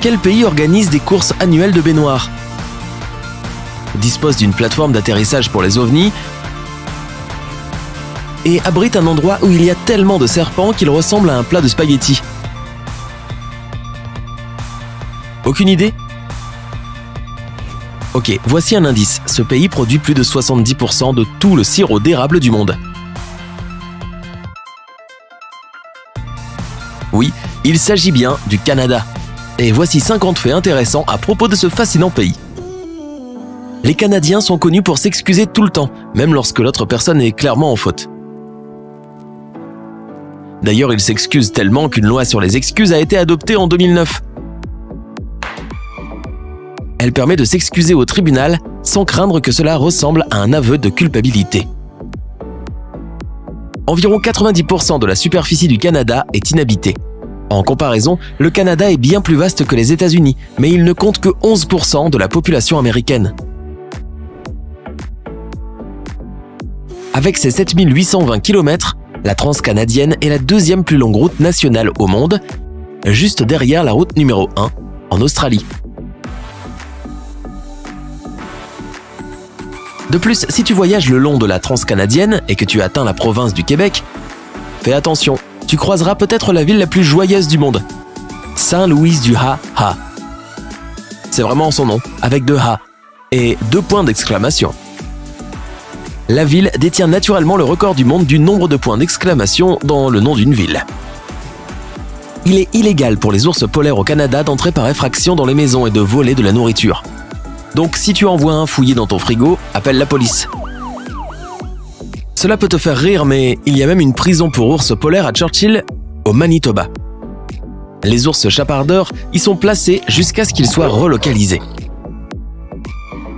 quel pays organise des courses annuelles de baignoire? Dispose d'une plateforme d'atterrissage pour les ovnis et abrite un endroit où il y a tellement de serpents qu'il ressemble à un plat de spaghettis. Aucune idée? Ok, voici un indice. Ce pays produit plus de 70% de tout le sirop d'érable du monde. Oui, il s'agit bien du Canada. Et voici 50 faits intéressants à propos de ce fascinant pays. Les Canadiens sont connus pour s'excuser tout le temps, même lorsque l'autre personne est clairement en faute. D'ailleurs, ils s'excusent tellement qu'une loi sur les excuses a été adoptée en 2009. Elle permet de s'excuser au tribunal sans craindre que cela ressemble à un aveu de culpabilité. Environ 90% de la superficie du Canada est inhabitée. En comparaison, le Canada est bien plus vaste que les États-Unis, mais il ne compte que 11% de la population américaine. Avec ses 7820 km, la Transcanadienne est la deuxième plus longue route nationale au monde, juste derrière la route numéro 1, en Australie. De plus, si tu voyages le long de la Transcanadienne et que tu atteins la province du Québec, fais attention, tu croiseras peut-être la ville la plus joyeuse du monde, Saint-Louis-du-Ha-Ha. C'est vraiment son nom, avec 2 H et 2 points d'exclamation. La ville détient naturellement le record du monde du nombre de points d'exclamation dans le nom d'une ville. Il est illégal pour les ours polaires au Canada d'entrer par effraction dans les maisons et de voler de la nourriture. Donc si tu en vois un fouillé dans ton frigo, appelle la police. Cela peut te faire rire, mais il y a même une prison pour ours polaires à Churchill, au Manitoba. Les ours chapardeurs y sont placés jusqu'à ce qu'ils soient relocalisés.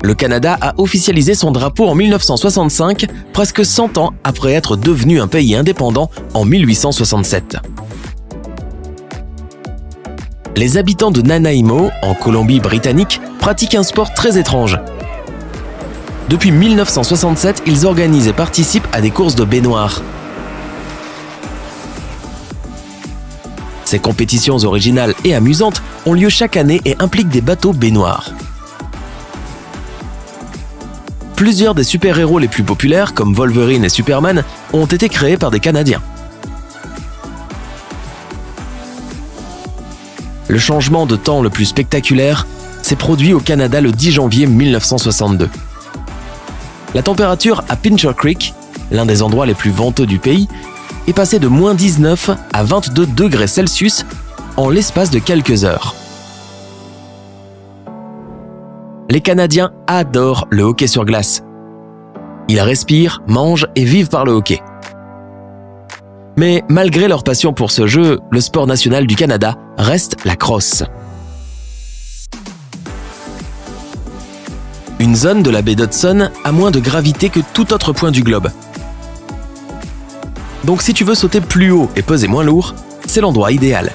Le Canada a officialisé son drapeau en 1965, presque 100 ans après être devenu un pays indépendant en 1867. Les habitants de Nanaimo, en Colombie-Britannique, pratiquent un sport très étrange. Depuis 1967, ils organisent et participent à des courses de baignoire. Ces compétitions originales et amusantes ont lieu chaque année et impliquent des bateaux baignoires. Plusieurs des super-héros les plus populaires, comme Wolverine et Superman, ont été créés par des Canadiens. Le changement de temps le plus spectaculaire s'est produit au Canada le 10 janvier 1962. La température à Pincher Creek, l'un des endroits les plus venteux du pays, est passée de -19 à 22 degrés Celsius en l'espace de quelques heures. Les Canadiens adorent le hockey sur glace. Ils respirent, mangent et vivent par le hockey. Mais malgré leur passion pour ce jeu, le sport national du Canada reste la crosse. Une zone de la baie d'Hudson a moins de gravité que tout autre point du globe. Donc si tu veux sauter plus haut et peser moins lourd, c'est l'endroit idéal.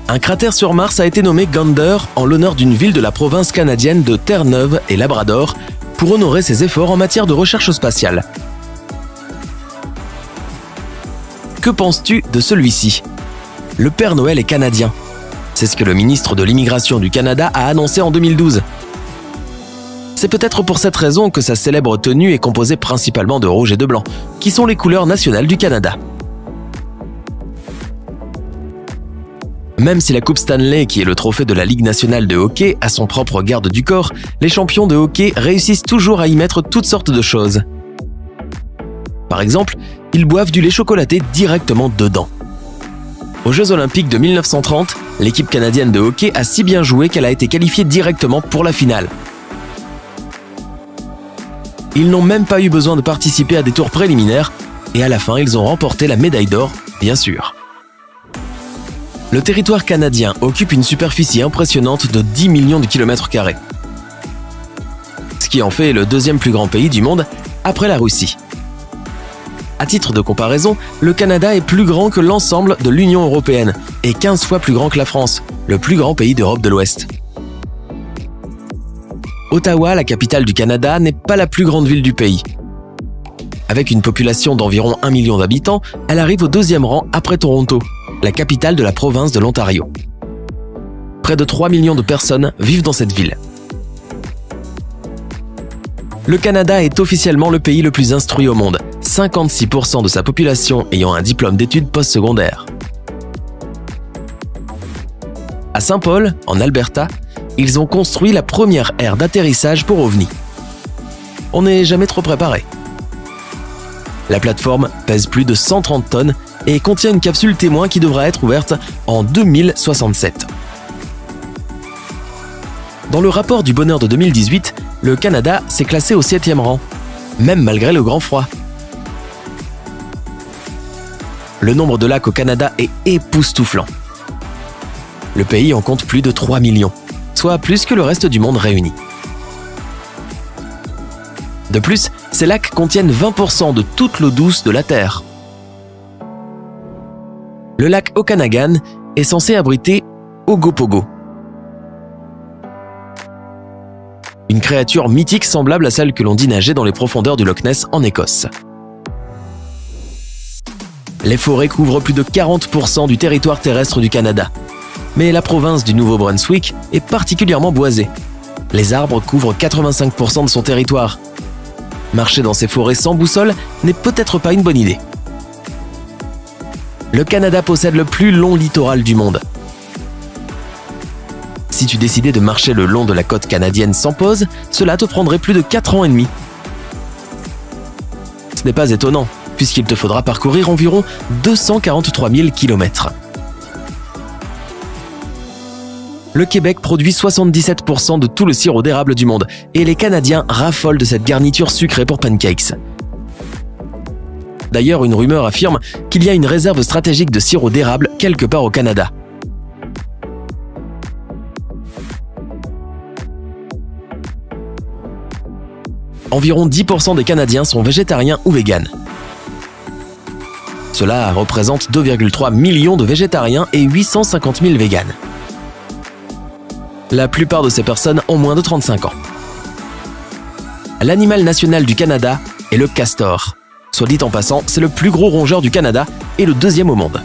Un cratère sur Mars a été nommé Gander en l'honneur d'une ville de la province canadienne de Terre-Neuve et Labrador pour honorer ses efforts en matière de recherche spatiale. Que penses-tu de celui-ci? Le Père Noël est canadien. C'est ce que le ministre de l'Immigration du Canada a annoncé en 2012. C'est peut-être pour cette raison que sa célèbre tenue est composée principalement de rouge et de blanc, qui sont les couleurs nationales du Canada. Même si la Coupe Stanley, qui est le trophée de la Ligue nationale de hockey, a son propre garde du corps, les champions de hockey réussissent toujours à y mettre toutes sortes de choses. Par exemple, ils boivent du lait chocolaté directement dedans. Aux Jeux Olympiques de 1930, l'équipe canadienne de hockey a si bien joué qu'elle a été qualifiée directement pour la finale. Ils n'ont même pas eu besoin de participer à des tours préliminaires, et à la fin, ils ont remporté la médaille d'or, bien sûr. Le territoire canadien occupe une superficie impressionnante de 10 millions de kilomètres carrés, ce qui en fait le deuxième plus grand pays du monde après la Russie. À titre de comparaison, le Canada est plus grand que l'ensemble de l'Union européenne et 15 fois plus grand que la France, le plus grand pays d'Europe de l'Ouest. Ottawa, la capitale du Canada, n'est pas la plus grande ville du pays. Avec une population d'environ 1 million d'habitants, elle arrive au 2e rang après Toronto la capitale de la province de l'Ontario. Près de 3 millions de personnes vivent dans cette ville. Le Canada est officiellement le pays le plus instruit au monde, 56% de sa population ayant un diplôme d'études postsecondaires. À Saint-Paul, en Alberta, ils ont construit la première aire d'atterrissage pour ovnis. On n'est jamais trop préparé. La plateforme pèse plus de 130 tonnes et contient une capsule témoin qui devra être ouverte en 2067. Dans le rapport du bonheur de 2018, le Canada s'est classé au 7e rang, même malgré le grand froid. Le nombre de lacs au Canada est époustouflant. Le pays en compte plus de 3 millions, soit plus que le reste du monde réuni. De plus, ces lacs contiennent 20% de toute l'eau douce de la Terre. Le lac Okanagan est censé abriter Ogopogo, une créature mythique semblable à celle que l'on dit nager dans les profondeurs du Loch Ness en Écosse. Les forêts couvrent plus de 40% du territoire terrestre du Canada. Mais la province du Nouveau-Brunswick est particulièrement boisée. Les arbres couvrent 85% de son territoire. Marcher dans ces forêts sans boussole n'est peut-être pas une bonne idée. Le Canada possède le plus long littoral du monde. Si tu décidais de marcher le long de la côte canadienne sans pause, cela te prendrait plus de 4 ans et demi. Ce n'est pas étonnant, puisqu'il te faudra parcourir environ 243 000 km. Le Québec produit 77% de tout le sirop d'érable du monde et les Canadiens raffolent de cette garniture sucrée pour pancakes. D'ailleurs, une rumeur affirme qu'il y a une réserve stratégique de sirop d'érable quelque part au Canada. Environ 10% des Canadiens sont végétariens ou véganes. Cela représente 2,3 millions de végétariens et 850 000 véganes. La plupart de ces personnes ont moins de 35 ans. L'animal national du Canada est le castor. Soit dit en passant, c'est le plus gros rongeur du Canada et le deuxième au monde.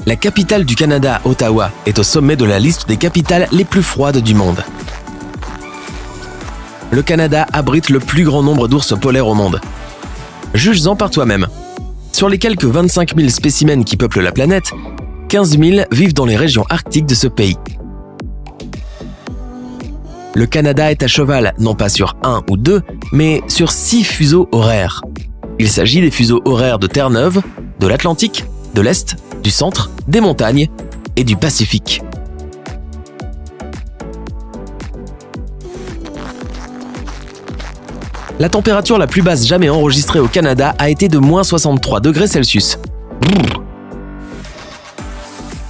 La capitale du Canada, Ottawa, est au sommet de la liste des capitales les plus froides du monde. Le Canada abrite le plus grand nombre d'ours polaires au monde. Juge-en par toi-même. Sur les quelques 25 000 spécimens qui peuplent la planète, 15 000 vivent dans les régions arctiques de ce pays. Le Canada est à cheval, non pas sur 1 ou 2, mais sur 6 fuseaux horaires. Il s'agit des fuseaux horaires de Terre-Neuve, de l'Atlantique, de l'Est, du Centre, des montagnes et du Pacifique. La température la plus basse jamais enregistrée au Canada a été de moins 63 degrés Celsius.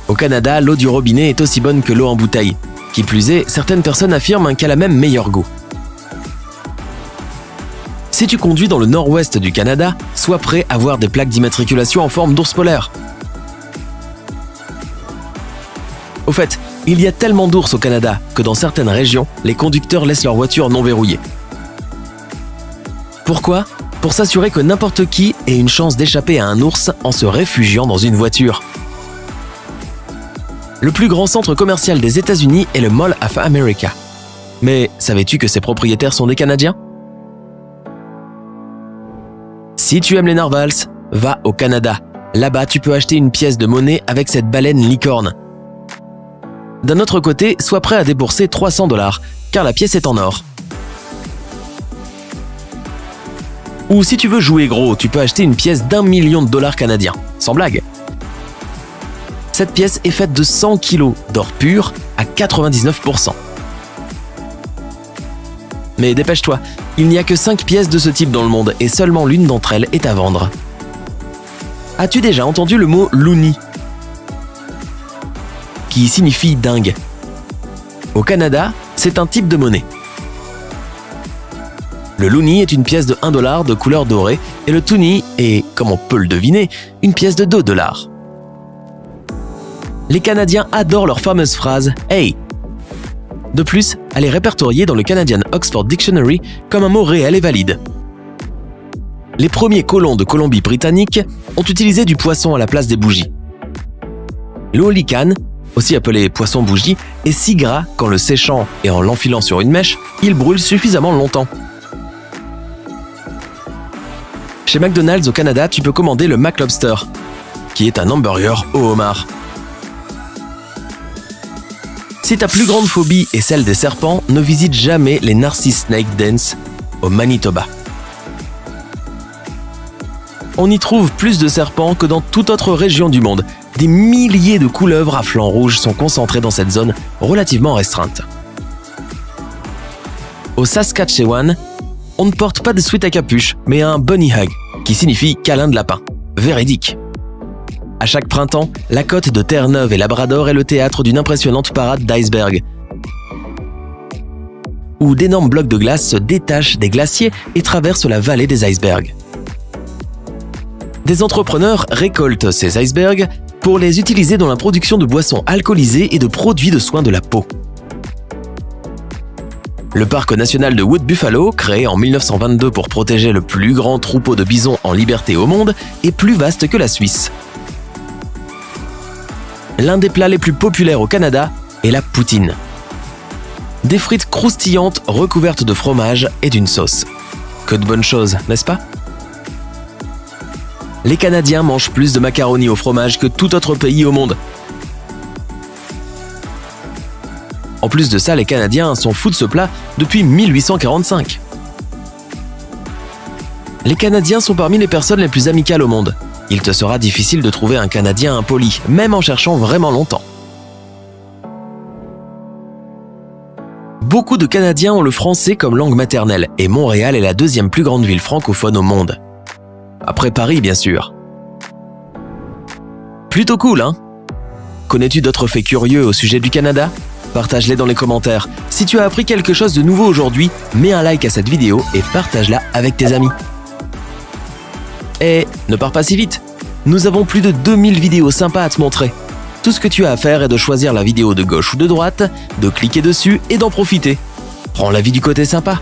Au Canada, l'eau du robinet est aussi bonne que l'eau en bouteille. Qui plus est, certaines personnes affirment qu'elle a même meilleur goût. Si tu conduis dans le nord-ouest du Canada, sois prêt à voir des plaques d'immatriculation en forme d'ours polaire. Au fait, il y a tellement d'ours au Canada que dans certaines régions, les conducteurs laissent leur voiture non verrouillée. Pourquoi ? Pour s'assurer que n'importe qui ait une chance d'échapper à un ours en se réfugiant dans une voiture. Le plus grand centre commercial des États-Unis est le Mall of America. Mais savais-tu que ses propriétaires sont des Canadiens ? Si tu aimes les narvals, va au Canada. Là-bas, tu peux acheter une pièce de monnaie avec cette baleine licorne. D'un autre côté, sois prêt à débourser 300 $, car la pièce est en or. Ou si tu veux jouer gros, tu peux acheter une pièce d'1 million de dollars canadiens. Sans blague. Cette pièce est faite de 100 kg d'or pur à 99%. Mais dépêche-toi, il n'y a que 5 pièces de ce type dans le monde et seulement l'une d'entre elles est à vendre. As-tu déjà entendu le mot « loonie » qui signifie dingue? Au Canada, c'est un type de monnaie. Le loonie est une pièce de 1 $ de couleur dorée et le toonie est, comme on peut le deviner, une pièce de 2 $. Les Canadiens adorent leur fameuse phrase « Hey !». De plus, elle est répertoriée dans le Canadian Oxford Dictionary comme un mot réel et valide. Les premiers colons de Colombie-Britannique ont utilisé du poisson à la place des bougies. Le holycan, aussi appelé poisson bougie, est si gras qu'en le séchant et en l'enfilant sur une mèche, il brûle suffisamment longtemps. Chez McDonald's au Canada, tu peux commander le McLobster, qui est un hamburger au homard. Si ta plus grande phobie est celle des serpents, ne visite jamais les Narcisse Snake Dance au Manitoba. On y trouve plus de serpents que dans toute autre région du monde. Des milliers de couleuvres à flanc rouge sont concentrées dans cette zone relativement restreinte. Au Saskatchewan, on ne porte pas de sweat à capuche, mais un bunny hug, qui signifie câlin de lapin. Véridique. À chaque printemps, la côte de Terre-Neuve et Labrador est le théâtre d'une impressionnante parade d'icebergs, où d'énormes blocs de glace se détachent des glaciers et traversent la vallée des icebergs. Des entrepreneurs récoltent ces icebergs pour les utiliser dans la production de boissons alcoolisées et de produits de soins de la peau. Le parc national de Wood Buffalo, créé en 1922 pour protéger le plus grand troupeau de bisons en liberté au monde, est plus vaste que la Suisse. L'un des plats les plus populaires au Canada est la poutine. Des frites croustillantes recouvertes de fromage et d'une sauce. Que de bonnes choses, n'est-ce pas ? Les Canadiens mangent plus de macaroni au fromage que tout autre pays au monde. En plus de ça, les Canadiens sont fous de ce plat depuis 1845. Les Canadiens sont parmi les personnes les plus amicales au monde. Il te sera difficile de trouver un Canadien impoli, même en cherchant vraiment longtemps. Beaucoup de Canadiens ont le français comme langue maternelle et Montréal est la deuxième plus grande ville francophone au monde. Après Paris, bien sûr. Plutôt cool, hein ? Connais-tu d'autres faits curieux au sujet du Canada ? Partage-les dans les commentaires. Si tu as appris quelque chose de nouveau aujourd'hui, mets un like à cette vidéo et partage-la avec tes amis. Et ne pars pas si vite. Nous avons plus de 2000 vidéos sympas à te montrer. Tout ce que tu as à faire est de choisir la vidéo de gauche ou de droite, de cliquer dessus et d'en profiter. Prends la vie du côté sympa.